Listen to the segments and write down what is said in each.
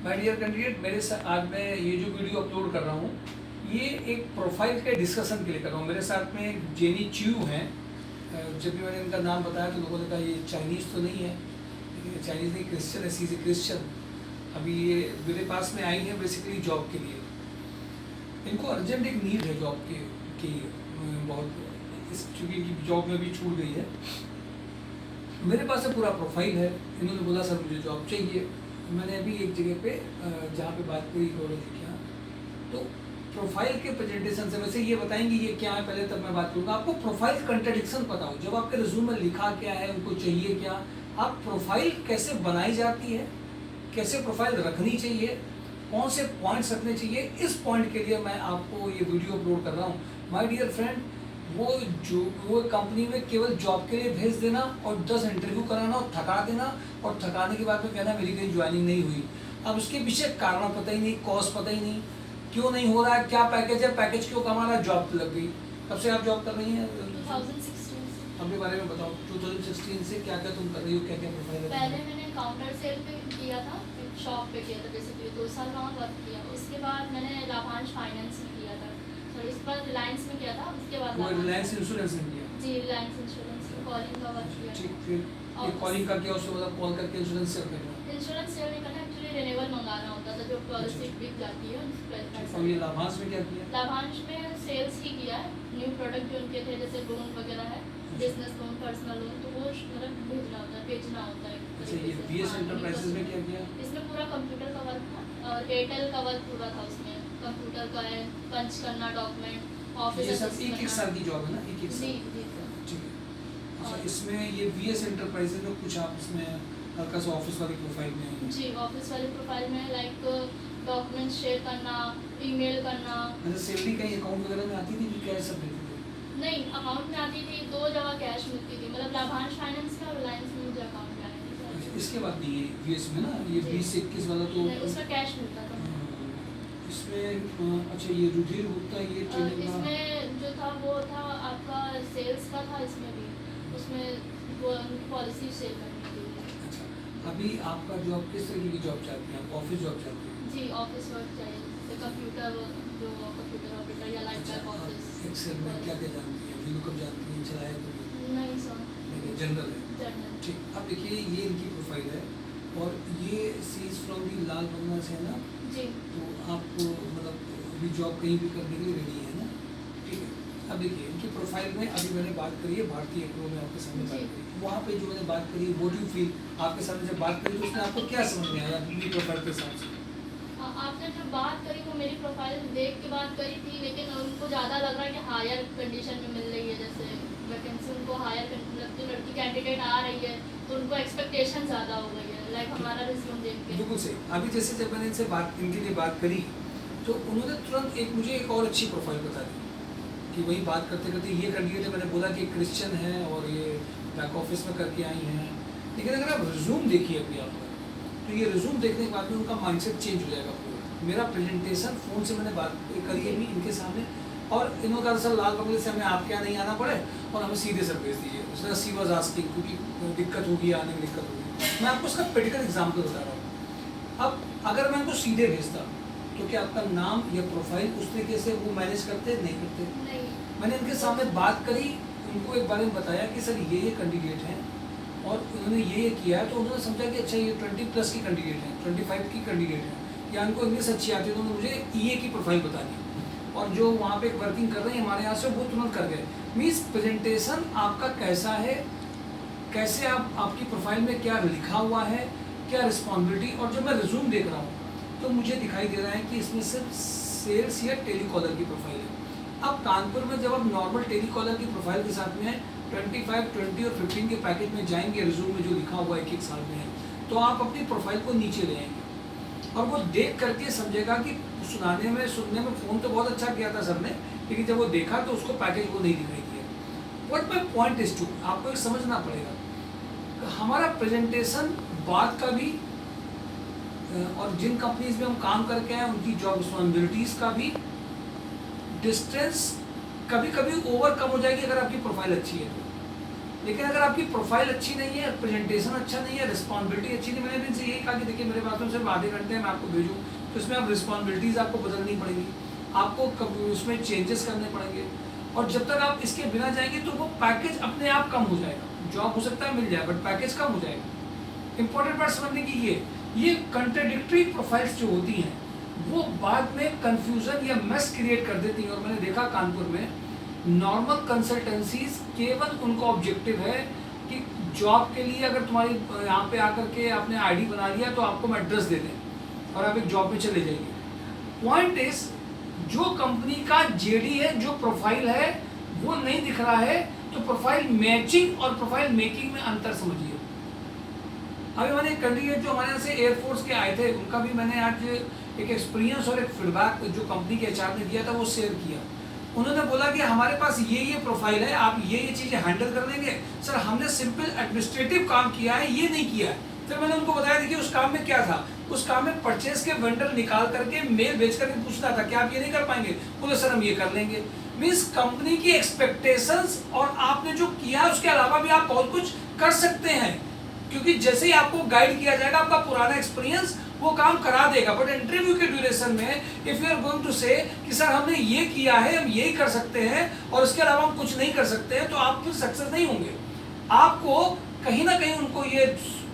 My dear candidate, मेरे साथ आज मैं ये जो वीडियो अपलोड कर रहा हूँ ये एक प्रोफाइल के डिस्कशन के लिए कर रहा हूँ। मेरे साथ में जेनी च्यू हैं। जब भी मैंने इनका नाम बताया तो लोगों ने कहा ये चाइनीज़ तो नहीं है, लेकिन ये चाइनीज़ नहीं, क्रिश्चियन है, सी इज़ ए क्रिश्चियन। अभी ये मेरे पास में आई हैं बेसिकली जॉब के लिए। इनको अर्जेंट एक नीड है जॉब की बहुत, इस चूँकि इनकी जॉब में भी छूट गई है। मेरे पास से पूरा प्रोफाइल है। इन्होंने बोला सर मुझे जॉब चाहिए। मैंने अभी एक जगह पे जहाँ पे बात करी कॉलेज की, तो प्रोफाइल के प्रेजेंटेशन से वैसे ये बताएंगे ये क्या है पहले, तब मैं बात करूँगा। आपको प्रोफाइल कंट्रडिक्शन पता हो, जब आपके रिज्यूम में लिखा क्या है, उनको चाहिए क्या, आप प्रोफाइल कैसे बनाई जाती है, कैसे प्रोफाइल रखनी चाहिए, कौन से पॉइंट्स रखने चाहिए, इस पॉइंट के लिए मैं आपको ये वीडियो अपलोड कर रहा हूँ। माय डियर फ्रेंड, वो कंपनी में केवल जॉब के लिए भेज देना और 10 इंटरव्यू कराना और थका देना, और थकाने के बाद में कहना मेरी कहीं ज्वाइनिंग नहीं हुई। अब उसके पीछे कारण पता ही नहीं, कॉज पता ही नहीं, क्यों नहीं हो रहा है, क्या पैकेज है, पैकेज क्यों कमा रहा है, जॉब तो लग गई। कब से आप जॉब कर रही हैं? 2016 से। अपने बारे में बताओ, 2016 से क्या क्या तुम कर रही हो, क्या क्या प्रोफाइल है? पहले मैंने काउंटर सेल पे किया था, एक शॉप पे किया था, बेसिकली 2 साल वहाँ वर्क किया। उसके बाद मैंने लाभांश फाइनेंस में किया था, सॉरी इस पर रिलायंस में किया था। उसके बाद वो रिलायंस इंश्योरेंस में किया? जी, रिलायंस इंश्योरेंस में कॉलिंग का वर्क किया। ठीक, फिर ये कॉलिंग का क्या, उससे मतलब कॉल करके इंश्योरेंस सेल करना? इंश्योरेंस सेल नहीं करना, एक्चुअली रिन्यूअल मंगाना होता था, जो पॉलिसी बिक जाती है उस और ये पर। लाभांश में क्या किया? लाभांश में सेल्स ही किया है, न्यू प्रोडक्ट जो उनके थे, जैसे लोन वगैरह है, बिजनेस लोन, पर्सनल लोन, तो वो मतलब भेजना होता है, बेचना होता है। अच्छा, ये बीएस एंटरप्राइजेज में क्या किया? इसमें पूरा कंप्यूटर का वर्क था, और एयरटेल का वर्क पूरा था। उसमें कंप्यूटर का है, पंच करना डॉक्यूमेंट, ऑफिस ये सब एक साल की जॉब है ना, एक जी साल? जी ठीक है। अच्छा, इसमें ये बीएस एंटरप्राइजेज में कुछ आप इसमें हल्का सा ऑफिस वाली प्रोफाइल में है? जी, ऑफिस वाले प्रोफाइल में लाइक डॉक्यूमेंट शेयर करना, ईमेल करना। अच्छा, सैलरी कहीं अकाउंट वगैरह में आती थी कि कैश सब देते थे? नहीं, अकाउंट में आती थी, 2 जगह कैश मिलती थी, मतलब लाभांश फाइनेंस में और रिलायंस में मुझे अकाउंट में आती थी। अच्छा, इसके बाद नहीं है बीएस में ना, ये जी। 20 से 21 वाला तो नहीं, उसमें कैश मिलता था। इसमें अच्छा, ये रुधिर गुप्ता ये ट्रेनिंग का? इसमें जो था वो था आपका सेल्स का था। इसमें भी उसमें वो पॉलिसी शेयर करनी थी। अच्छा, अभी आपका जॉब किस तरीके की जॉब चाहती हैं आप? ऑफिस जॉब चाहती हैं? जी, ऑफिस वर्क चाहिए, जैसे कंप्यूटर, जो कंप्यूटर ऑपरेटर या लाइक बैक ऑफिस। एक्सेल में क्या क्या जानती हैं? वीलुकअप जानती हैं, चलाया तो नहीं सर, जनरल है? जर्नल। ठीक, अब देखिए ये इनकी प्रोफाइल है और ये seize from the Lal Bangla से है ना, जी तो आप मतलब अभी जॉब कहीं भी करने के लिए रेडी है ना? ठीक है। अब देखिए इनकी प्रोफाइल में अभी मैंने बात करी है भारतीय एग्रो में, आपके सामने बात जी। करी, वहाँ पे जो मैंने बात करी, व्हाट यू फील, आपके सामने जब बात करी तो उसमें आपको क्या समझ में आया अपनी प्रोफाइल के हिसाब से? आपने जो बात करी वो मेरी प्रोफाइल देख के बात करी थी, लेकिन उनको ज़्यादा लग रहा है कि हायर कंडीशन में मिल रही है, जैसे वैकेंसी उनको हायर, मतलब जो लड़की कैंडिडेट आ रही है तो उनको एक्सपेक्टेशन ज़्यादा हो गई है, लाइक हमारा रिज्यूम देख के। बिल्कुल सही। अभी जैसे जब मैंने इनसे बात, इनके लिए बात करी, तो उन्होंने तुरंत एक मुझे एक और अच्छी प्रोफाइल बता दी कि वही बात करते करते ये कैंडिडेट है, मैंने बोला कि क्रिश्चियन है और ये बैक ऑफिस में करके आई हैं, लेकिन अगर आप रिज्यूम देखिए अभी आप, तो ये रिज्यूम देखने के बाद में उनका माइंडसेट चेंज हो जाएगा पूरा। मेरा प्रेजेंटेशन फ़ोन से मैंने बात करी है भी इनके सामने, और इन्होंने कहा सर लाल बंगले से हमें आपके यहाँ नहीं आना पड़े और हमें सीधे सर भेज दीजिए। उसने सी वॉज आस्किंग, क्योंकि दिक्कत होगी, आने में दिक्कत होगी। मैं आपको उसका प्रैक्टिकल एग्जाम्पल बता रहा हूँ। अब अगर मैं उनको सीधे भेजता तो क्या आपका नाम या प्रोफाइल उस तरीके से वो मैनेज करते नहीं करते? नहीं। मैंने इनके सामने बात करी, उनको एक बारे में बताया कि सर ये कैंडिडेट हैं और उन्होंने ये किया है, तो उन्होंने समझा कि अच्छा ये 20+ की कैंडिडेट है, 25 की कैंडिडेट है, या उनको इंग्लिश अच्छी आती है, तो उन्होंने मुझे ईए की प्रोफाइल बता दी, और जो वहाँ पे वर्किंग कर रहे हैं हमारे यहाँ से वो तुरंत कर गए। मीन्स प्रेजेंटेशन आपका कैसा है, कैसे आप, आपकी प्रोफाइल में क्या लिखा हुआ है, क्या रिस्पॉन्सिबिलिटी, और जब मैं रिज्यूम देख रहा हूँ तो मुझे दिखाई दे रहा है कि इसमें सिर्फ सेल्स या टेलीकॉलर की प्रोफाइल है। अब कानपुर में जब आप नॉर्मल टेलीकॉलर की प्रोफाइल के साथ में 25, 20 और 15 के पैकेज में जाएंगे, रिज्यूम में जो लिखा हुआ है 1-1 साल में है, तो आप अपनी प्रोफाइल को नीचे ले आएंगे और वो देख करके समझेगा कि सुनने में फ़ोन तो बहुत अच्छा किया था सर ने, लेकिन जब वो देखा तो उसको पैकेज वो नहीं दिखाई दिया। What my point is to, आपको एक समझना पड़ेगा हमारा प्रेजेंटेशन बात का भी, और जिन कंपनीज में हम काम करके हैं उनकी जॉब रिस्पॉन्सिबिलिटीज़ का भी डिस्टेंस कभी कभी ओवरकम हो जाएगी अगर आपकी प्रोफाइल अच्छी है तो। लेकिन अगर आपकी प्रोफाइल अच्छी नहीं है, प्रेजेंटेशन अच्छा नहीं है, रिस्पॉन्सिबिलिटी अच्छी नहीं, मैंने भी इनसे यही कहा कि देखिए मेरे पास में सिर्फ आधे घंटे में आपको भेजूँ, तो इसमें आप रिस्पॉन्सिबिलिटीज़ आपको बदलनी पड़ेगी, आपको उसमें चेंजेस करने पड़ेंगे, और जब तक आप इसके बिना जाएंगे तो वो पैकेज अपने आप कम हो जाएगा। जॉब हो सकता है मिल जाए, बट पैकेज कम हो जाएगा। इंपॉर्टेंट बात समझने की ये कंट्राडिक्टरी प्रोफाइल्स जो होती हैं वो बाद में कंफ्यूजन या मेस क्रिएट कर देती हैं। और मैंने देखा कानपुर में नॉर्मल कंसल्टेंसीज केवल उनका ऑब्जेक्टिव है कि जॉब के लिए अगर तुम्हारी यहाँ पे आकर के आपने आईडी बना लिया तो आपको मैं एड्रेस दे दें और आप एक जॉब में चले जाइए। पॉइंट इज जो कंपनी का जेडी है, जो प्रोफाइल है वो नहीं दिख रहा है, तो प्रोफाइल मैचिंग और प्रोफाइल मेकिंग में अंतर समझिए। अभी मैंने कैंडिडेट जो हमारे यहाँ से एयरफोर्स के आए थे उनका भी मैंने आज एक एक्सपीरियंस और एक फीडबैक जो कंपनी के एचआर ने दिया था वो शेयर किया। उन्होंने बोला कि हमारे पास ये प्रोफाइल है, आप ये चीज़ें हैंडल कर लेंगे। सर हमने सिंपल एडमिनिस्ट्रेटिव काम किया है, ये नहीं किया है। फिर मैंने उनको बताया देखिए उस काम में क्या था, उस काम में परचेज के वेंडर निकाल करके मेल भेज करके पूछना था कि आप ये नहीं कर पाएंगे, बोले सर हम ये कर लेंगे। मीन्स कंपनी की एक्सपेक्टेशंस और आपने जो किया उसके अलावा भी आप बहुत कुछ कर सकते हैं, क्योंकि जैसे ही आपको गाइड किया जाएगा आपका पुराना एक्सपीरियंस वो काम करा देगा। बट इंटरव्यू के ड्यूरेशन में if you are going to say कि सर हमने ये किया है, हम यही कर सकते हैं और इसके अलावा हम कुछ नहीं कर सकते हैं, तो आप फिर सक्सेस नहीं होंगे। आपको कहीं ना कहीं उनको ये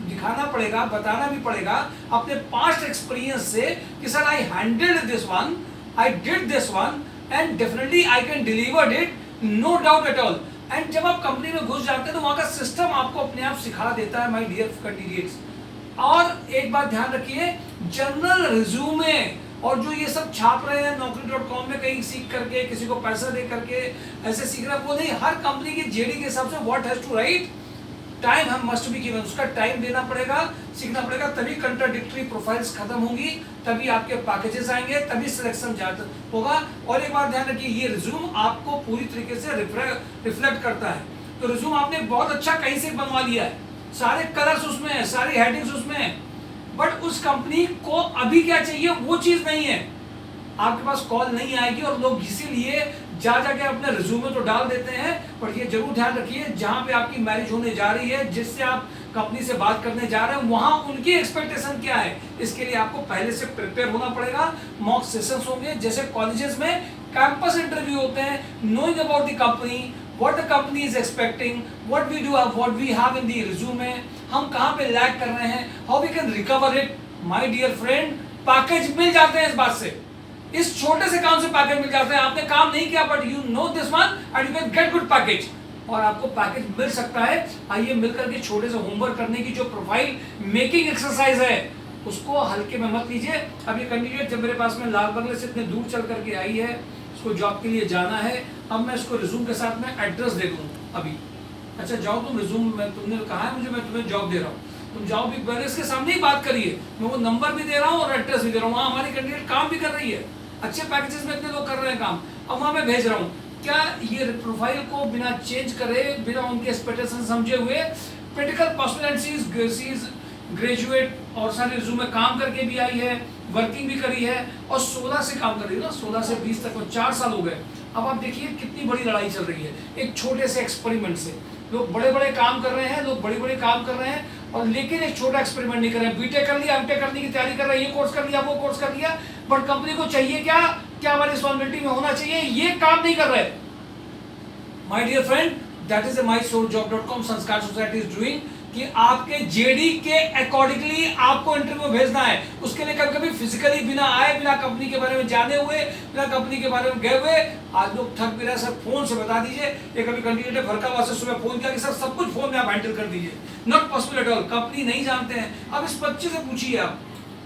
दिखाना पड़ेगा, बताना भी पड़ेगा अपने पास्ट एक्सपीरियंस से कि sir I handled this one, I did this one and definitely I can delivered it, no doubt at all. And जब आप कंपनी में घुस जाते हैं तो वहां का सिस्टम आपको अपने आप सिखा देता है, माय डियर कैंडिडेट्स। और एक बात ध्यान रखिए, जनरल रिज्यूमे और जो ये सब छाप रहे हैं naukri.com में कहीं सीख करके किसी को पैसा दे करके ऐसे सीख रहा है, वो नहीं। हर कंपनी की जेडी के हिसाब से what has to write, time हम मस्ट बी गिवन, उसका टाइम देना पड़ेगा, सीखना पड़ेगा, तभी कंट्राडिक्टरी प्रोफाइल्स खत्म होंगी, तभी आपके पैकेजेस आएंगे, तभी सिलेक्शन ज्यादा होगा। और एक बात ध्यान रखिए, ये रिज्यूम आपको पूरी तरीके से रिफ्लेक्ट करता है। तो रिज्यूम आपने बहुत अच्छा कहीं से बनवा लिया है, सारे कलर्स उसमें है, सारी हेडिंग्स उसमें है, बट उस कंपनी को अभी क्या चाहिए वो चीज नहीं है, आपके पास कॉल नहीं आएगी। और लोग इसीलिए जाके अपने रिज्यूमे तो डाल देते हैं, पर ये जरूर ध्यान रखिए जहां पे आपकी मैरिज होने जा रही है, जिससे आप कंपनी से बात करने जा रहे हैं, वहां उनकी एक्सपेक्टेशन क्या है, इसके लिए आपको पहले से प्रिपेयर होना पड़ेगा। मॉक सेशंस होंगे, जैसे कॉलेजेस में कैंपस इंटरव्यू होते हैं, knowing about the company, what the company is expecting, what we have in the resume, हम कहाँ पे लैग कर रहे हैं, how we can recover it, my dear friend, package मिल जाते हैं इस बात से, इस छोटे से काम से पैकेज मिल जाते हैं। आपने काम नहीं किया but you know this one and you can get good package, और आपको पैकेज मिल सकता है। आइए मिलकर के छोटे से होमवर्क करने की जो प्रोफाइल मेकिंग एक्सरसाइज है उसको हल्के में मत लीजिए। अब ये कैंडिडेट जब मेरे पास में लाल बंगले से इतने दूर चल करके आई है, उसको जॉब के लिए जाना है, अब मैं इसको रिज्यूम के साथ में एड्रेस दे दूँ अभी, अच्छा जाओ तुम रिज्यूम में, तुमने कहा है मुझे, मैं तुम्हें जॉब दे रहा हूँ, तुम जाओ बिग बैलेंस के सामने ही बात करिए, मैं वो नंबर भी दे रहा हूँ और एड्रेस भी दे रहा हूँ। वहाँ हमारी कैंडिडेट काम भी कर रही है, अच्छे पैकेजेस में इतने लोग कर रहे हैं काम, अब वहाँ मैं भेज रहा हूँ। क्या ये प्रोफाइल को बिना चेंज करे, बिना उनके एक्सपेक्टेशन समझे हुए, क्रिटिकल पर्सनैलिटीज ग्रेजुएट और सारे रिज्यूम में काम करके भी आई है, वर्किंग भी करी है और 16 से काम कर रही है ना, 16 से 20 तक 4 साल हो गए। अब आप देखिए कितनी बड़ी लड़ाई चल रही है एक छोटे से एक्सपेरिमेंट से। लोग बड़े बड़े काम कर रहे हैं, लोग बड़ी बड़ी काम कर रहे हैं, और लेकिन एक छोटा एक्सपेरिमेंट नहीं कर रहे हैं। बीटेक कर लिया, एमटेक करने की तैयारी कर रहे हैं, ये कोर्स कर लिया, वो कोर्स कर लिया, बट कंपनी को चाहिए क्या, क्या हमारी रिस्पॉन्सिबिलिटी में होना चाहिए, ये काम नहीं कर रहे। My dear friend, that is mysourcejob.com Sanskar society is doing कि आपके जेडी के अकॉर्डिंगली आपको इंटरव्यू भेजना है। उसके लिए कभी कभी फिजिकली बिना आए, बिना कंपनी के बारे में जाने हुए, बिना कंपनी के बारे में गए हुए, आज लोग थक भी रहे। सर फोन से बता दीजिए, एक अभी कैंडिडेट फरकाबाद से सुबह फोन किया कि सर सब कुछ फोन में आप हैंडल कर दीजिए, not possible at all, company नहीं जानते हैं। अब इस बच्चे से पूछिए आप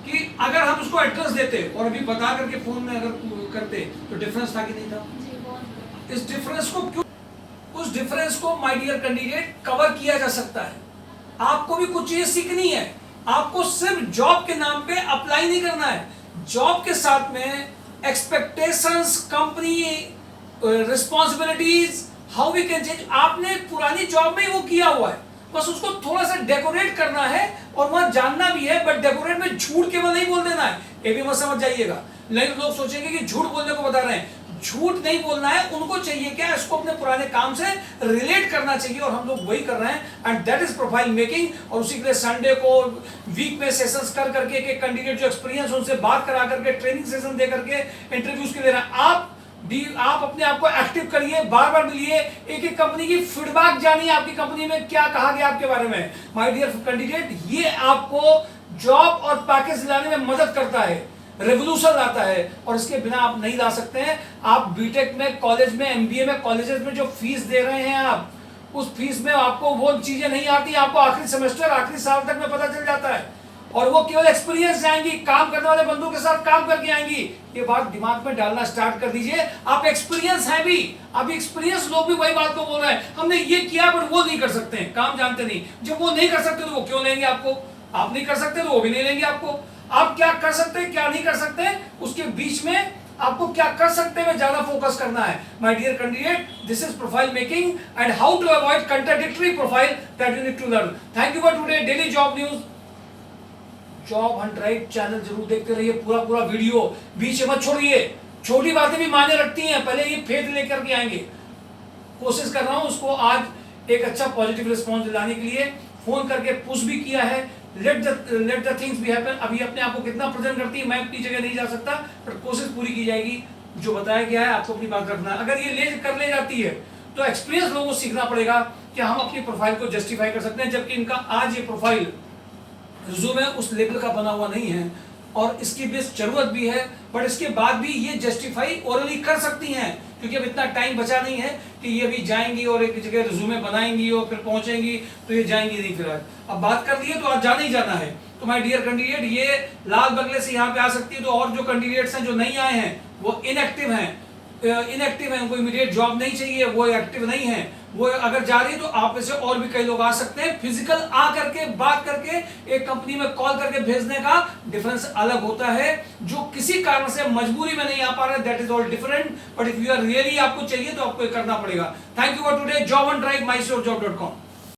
कि अगर हम उसको एड्रेस देते और अभी बता करके फोन में अगर करते तो डिफरेंस था कि नहीं था? इस डिफरेंस को क्यों, उस डिफरेंस को माय डियर कैंडिडेट कवर किया जा सकता है। आपको भी कुछ चीजें सीखनी है, आपको सिर्फ जॉब के नाम पे अप्लाई नहीं करना है, जॉब के साथ में expectations, company responsibilities, how we can change, आपने पुरानी जॉब में ही वो किया हुआ है, बस उसको थोड़ा सा डेकोरेट करना है और वहां जानना भी है, बट डेकोरेट में झूठ केवल नहीं बोल देना है, ये भी मत समझ जाइएगा। नहीं लोग सोचेंगे कि झूठ बोलने को बता रहे हैं, झूठ नहीं बोलना है, उनको चाहिए क्या, इसको अपने पुराने काम से रिलेट करना चाहिए और हम लोग वही कर रहे हैं and that is profile making. और उसी के लिए संडे को वीक में सेशंस कर करके एक कैंडिडेट जो एक्सपीरियंस उनसे बात करा करके ट्रेनिंग सेशन दे करके इंटरव्यूज के ले रहे हैं। आप अपने आप को एक्टिव करिए, बार बार मिलिए, एक एक कंपनी की फीडबैक जानिए, आपकी कंपनी में क्या कहा गया आपके बारे में। माय डियर कैंडिडेट, ये आपको जॉब और पैकेज दिलाने में मदद करता है, रेवोल्यूशन लाता है और इसके बिना आप नहीं ला सकते हैं। आप बीटेक में, कॉलेज में, एमबीए में, कॉलेजेस में जो फीस दे रहे हैं आप, उस फीस में आपको वो चीजें नहीं आती, आपको आखिरी सेमेस्टर, आखिरी साल तक में पता चल जाता है और वो केवल एक्सपीरियंस आएंगी, काम करने वाले बंदों के साथ काम करके आएंगी। ये बात दिमाग में डालना स्टार्ट कर दीजिए। आप एक्सपीरियंस है भी, अभी एक्सपीरियंस लोग भी वही बात को बोल रहे हैं, हमने ये किया बट वो नहीं कर सकते हैं, काम जानते नहीं। जब वो नहीं कर सकते तो वो क्यों लेंगे आपको? आप नहीं कर सकते तो वो भी नहीं लेंगे आपको। आप क्या कर सकते हैं, क्या नहीं कर सकते, उसके बीच में आपको क्या कर सकते हैं ज्यादा फोकस करना है। My dear candidate, this is profile making and how to avoid contradictory profile that you need to learn. Thank you for today daily job news. Job hunt right channel जरूर देखते रहिए, पूरा वीडियो बीच में मत छोड़िए। छोटी बातें भी मायने रखती हैं, पहले ये फेथ लेकर के आएंगे। कोशिश कर रहा हूं उसको आज एक अच्छा पॉजिटिव रिस्पॉन्स दिलाने के लिए, फोन करके पुश भी किया है। Let the things be happen. अभी अपने आप को कितना प्रेजेंट करती है मैं अपनी जगह नहीं जा सकता, पर कोशिश पूरी की जाएगी। जो बताया गया है आपको अपनी बात रखना है। अगर ये ले जाती है तो एक्सपीरियंस लोगों को सीखना पड़ेगा कि हम अपनी प्रोफाइल को जस्टिफाई कर सकते हैं, जबकि इनका आज ये प्रोफाइल रिज्यूमे उस लेवल का बना हुआ नहीं है और इसकी बेस जरूरत भी है, बट इसके बाद भी ये जस्टिफाई ओरली कर सकती हैं क्योंकि अब इतना टाइम बचा नहीं है कि ये भी जाएंगी और एक जगह रिज्यूमे बनाएंगी और फिर पहुंचेंगी तो ये जाएंगी नहीं। फिर अब बात कर ली है तो आज जाना ही जाना है। तो माय डियर कैंडिडेट, ये लाल बंगले से यहाँ पे आ सकती है। तो और जो कैंडिडेट्स हैं जो नहीं आए हैं वो इनएक्टिव हैं, उनको इमीडिएट जॉब नहीं चाहिए, वो एक्टिव नहीं है, वो अगर जा रही है तो आप में से और भी कई लोग आ सकते हैं। फिजिकल आ करके बात करके एक कंपनी में कॉल करके भेजने का डिफरेंस अलग होता है। जो किसी कारण से मजबूरी में नहीं आ पा रहे, that is all different, but if you are really आपको चाहिए तो आपको करना पड़ेगा। Thank you for today. Job hunt right, mysurjob.com।